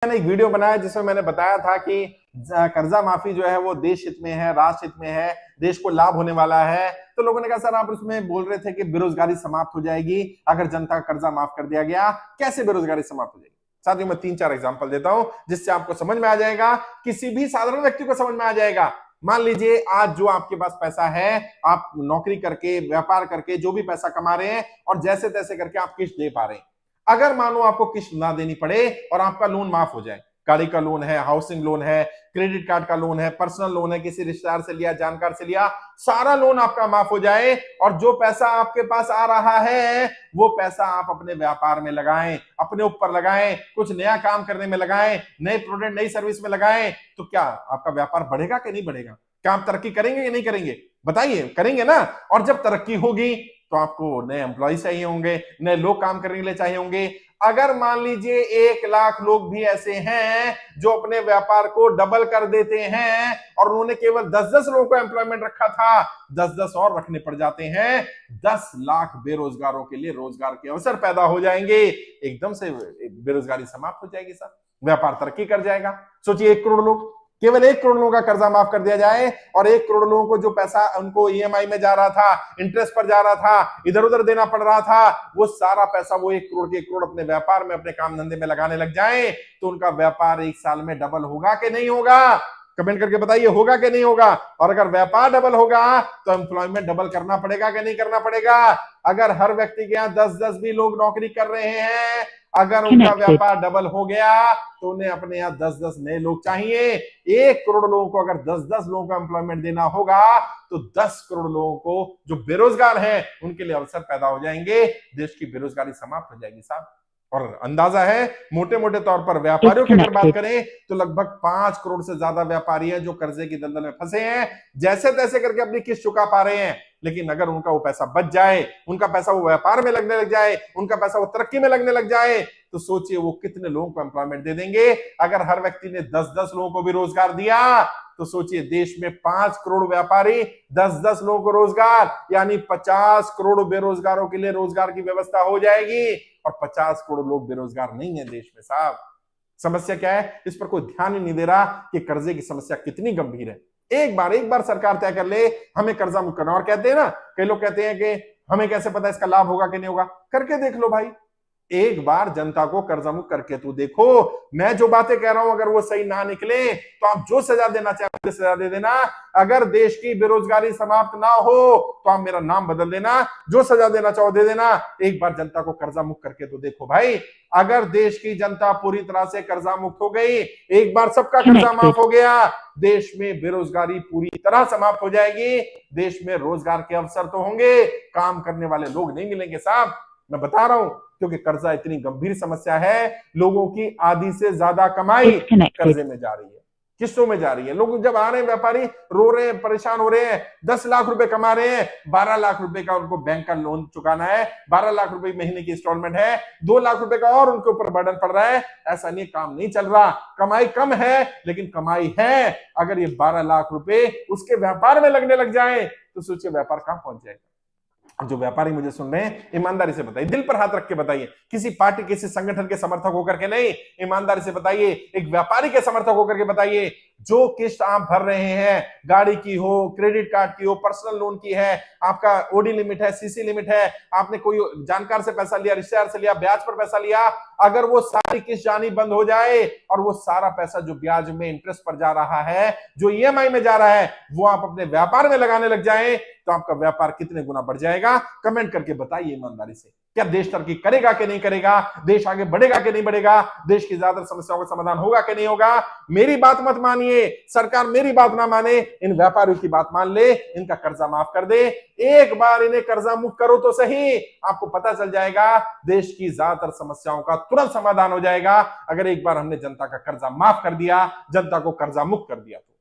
मैंने एक वीडियो बनाया जिसमें मैंने बताया था कि कर्जा माफी जो है वो देश हित में है, राष्ट्र हित में है, देश को लाभ होने वाला है। तो लोगों ने कहा सर आप उसमें बोल रहे थे कि बेरोजगारी समाप्त हो जाएगी अगर जनता का कर्जा माफ कर दिया गया, कैसे बेरोजगारी समाप्त हो जाएगी? साथियों मैं 3-4 एग्जांपल देता हूं जिससे आपको समझ में आ जाएगा, किसी भी साधारण व्यक्ति को समझ में आ जाएगा। मान लीजिए आज जो आपके पास पैसा है, आप नौकरी करके, व्यापार करके जो भी पैसा कमा रहे हैं और जैसे तैसे करके आप किस्त दे पा रहे हैं। अगर मानो आपको किस्त ना देनी पड़े और आपका लोन माफ हो जाए, गाड़ी का लोन है, हाउसिंग लोन है, क्रेडिट कार्ड का लोन है, पर्सनल लोन है, किसी रिश्तेदार से लिया, जानकार से लिया, सारा लोन आपका माफ हो जाए और जो पैसा आपके पास आ रहा है वो पैसा आप अपने व्यापार में लगाएं, अपने ऊपर लगाएं, कुछ नया काम करने में लगाएं, नए प्रोडक्ट नई सर्विस में लगाएं, तो क्या आपका व्यापार बढ़ेगा कि नहीं बढ़ेगा? क्या आप तरक्की करेंगे कि नहीं करेंगे? बताइए, करेंगे ना। और जब तरक्की होगी तो आपको नए एम्प्लॉय चाहिए होंगे, नए लोग काम करने के लिए चाहिए होंगे। अगर मान लीजिए 1 लाख लोग भी ऐसे हैं जो अपने व्यापार को डबल कर देते हैं और उन्होंने केवल 10-10 लोगों को एम्प्लॉयमेंट रखा था, 10-10 और रखने पड़ जाते हैं, 10 लाख बेरोजगारों के लिए रोजगार के अवसर पैदा हो जाएंगे। एकदम से बेरोजगारी समाप्त हो जाएगी साहब, व्यापार तरक्की कर जाएगा। सोचिए 1 करोड़ लोग, केवल 1 करोड़ लोगों का कर्जा माफ कर दिया जाए और 1 करोड़ लोगों को जो पैसा उनको ईएमआई में जा रहा था, इंटरेस्ट पर जा रहा था, इधर उधर देना पड़ रहा था, वो सारा पैसा वो 1 करोड़ के 1 करोड़ अपने व्यापार में, अपने काम धंधे में लगाने लग जाए, तो उनका व्यापार 1 साल में डबल होगा कि नहीं होगा? कमेंट करके बताइए, होगा कि नहीं होगा? और अगर व्यापार डबल होगा तो एम्प्लॉयमेंट डबल करना पड़ेगा कि नहीं करना पड़ेगा? अगर हर व्यक्ति के यहाँ 10-10 भी लोग नौकरी कर रहे हैं, अगर उनका व्यापार डबल हो गया तो उन्हें अपने यहाँ 10-10 नए लोग चाहिए। 1 करोड़ लोगों को अगर 10-10 लोगों को एम्प्लॉयमेंट देना होगा तो 10 करोड़ लोगों को जो बेरोजगार हैं उनके लिए अवसर पैदा हो जाएंगे, देश की बेरोजगारी समाप्त हो जाएगी साहब। और अंदाजा है मोटे मोटे तौर पर व्यापारियों की अगर बात करें तो लगभग 5 करोड़ से ज्यादा व्यापारी हैं जो कर्जे की दलदल में फंसे हैं, जैसे तैसे करके अपनी किस्त चुका पा रहे हैं। लेकिन अगर उनका वो पैसा बच जाए, उनका पैसा वो व्यापार में लगने लग जाए, उनका पैसा वो तरक्की में लगने लग जाए, तो सोचिए वो कितने लोगों को एम्प्लॉयमेंट दे देंगे। अगर हर व्यक्ति ने 10-10 लोगों को भी रोजगार दिया तो सोचिए देश में 5 करोड़ व्यापारी, 10-10 लोगों को रोजगार, यानी 50 करोड़ बेरोजगारों के लिए रोजगार की व्यवस्था हो जाएगी। और 50 करोड़ लोग बेरोजगार नहीं है देश में साहब। समस्या क्या है? इस पर कोई ध्यान ही नहीं दे रहा कि कर्जे की समस्या कितनी गंभीर है। एक बार सरकार तय कर ले हमें कर्जा मुक्त करना। और कहते हैं ना, कई लोग कहते हैं कि हमें कैसे पता इसका लाभ होगा कि नहीं होगा? करके देख लो भाई, एक बार जनता को कर्जा मुक्त करके तो देखो। मैं जो बातें कह रहा हूं अगर वो सही ना निकले तो आप जो सजा देना चाहे सजा दे देना। अगर देश की बेरोजगारी समाप्त ना हो तो आप मेरा नाम बदल देना, जो सजा देना चाहो दे देना। एक बार जनता को कर्जा मुक्त करके तो देखो भाई। अगर देश की जनता पूरी तरह से कर्जा मुक्त हो गई, एक बार सबका कर्जा माफ हो गया, देश में बेरोजगारी पूरी तरह समाप्त हो जाएगी, देश में रोजगार के अवसर तो होंगे, काम करने वाले लोग नहीं मिलेंगे साहब। मैं बता रहा हूं क्योंकि कर्जा इतनी गंभीर समस्या है, लोगों की आधी से ज्यादा कमाई कर्जे में जा रही है, किस्तों में जा रही है। लोग जब आ रहे हैं, व्यापारी रो रहे हैं, परेशान हो रहे हैं, 10 लाख रुपए कमा रहे हैं, 12 लाख रुपए का उनको बैंक का लोन चुकाना है, 12 लाख रुपए महीने की इंस्टॉलमेंट है, 2 लाख रुपए का और उनके ऊपर बर्डन पड़ रहा है। ऐसा नहीं, काम नहीं चल रहा, कमाई कम है लेकिन कमाई है। अगर ये 12 लाख रुपए उसके व्यापार में लगने लग जाए तो सोचिए व्यापार कहां पहुंच जाएगा। जो व्यापारी मुझे सुन रहे हैं, ईमानदारी से बताइए, दिल पर हाथ रख के बताइए, किसी पार्टी किसी संगठन के समर्थक होकर के नहीं, ईमानदारी से बताइए, एक व्यापारी के समर्थक होकर के बताइए। जो किस्त आप भर रहे हैं, गाड़ी की हो, क्रेडिट कार्ड की हो, पर्सनल लोन की है, आपका ओडी लिमिट है, सीसी लिमिट है, आपने कोई जानकार से पैसा लिया, रिश्तेदार से लिया, ब्याज पर पैसा लिया, अगर वो सारी किस्त जानी बंद हो जाए और वो सारा पैसा जो ब्याज में इंटरेस्ट पर जा रहा है, जो ईएमआई में जा रहा है, वो आप अपने व्यापार में लगाने लग जाए तो आपका व्यापार कितने गुना बढ़ जाएगा? कमेंट करके बताइए ईमानदारी से। क्या देश तरक्की करेगा कि नहीं करेगा? देश आगे बढ़ेगा कि नहीं बढ़ेगा? देश की ज्यादातर समस्याओं का समाधान होगा कि नहीं होगा? मेरी बात मत मानिए, सरकार मेरी बात ना माने, इन व्यापारियों की बात मान ले, इनका कर्जा माफ कर दे। एक बार इन्हें कर्जा मुक्त करो तो सही, आपको पता चल जाएगा देश की ज्यादातर समस्याओं का तुरंत समाधान हो जाएगा। अगर एक बार हमने जनता का कर्जा माफ कर दिया, जनता को कर्जा मुक्त कर दिया तो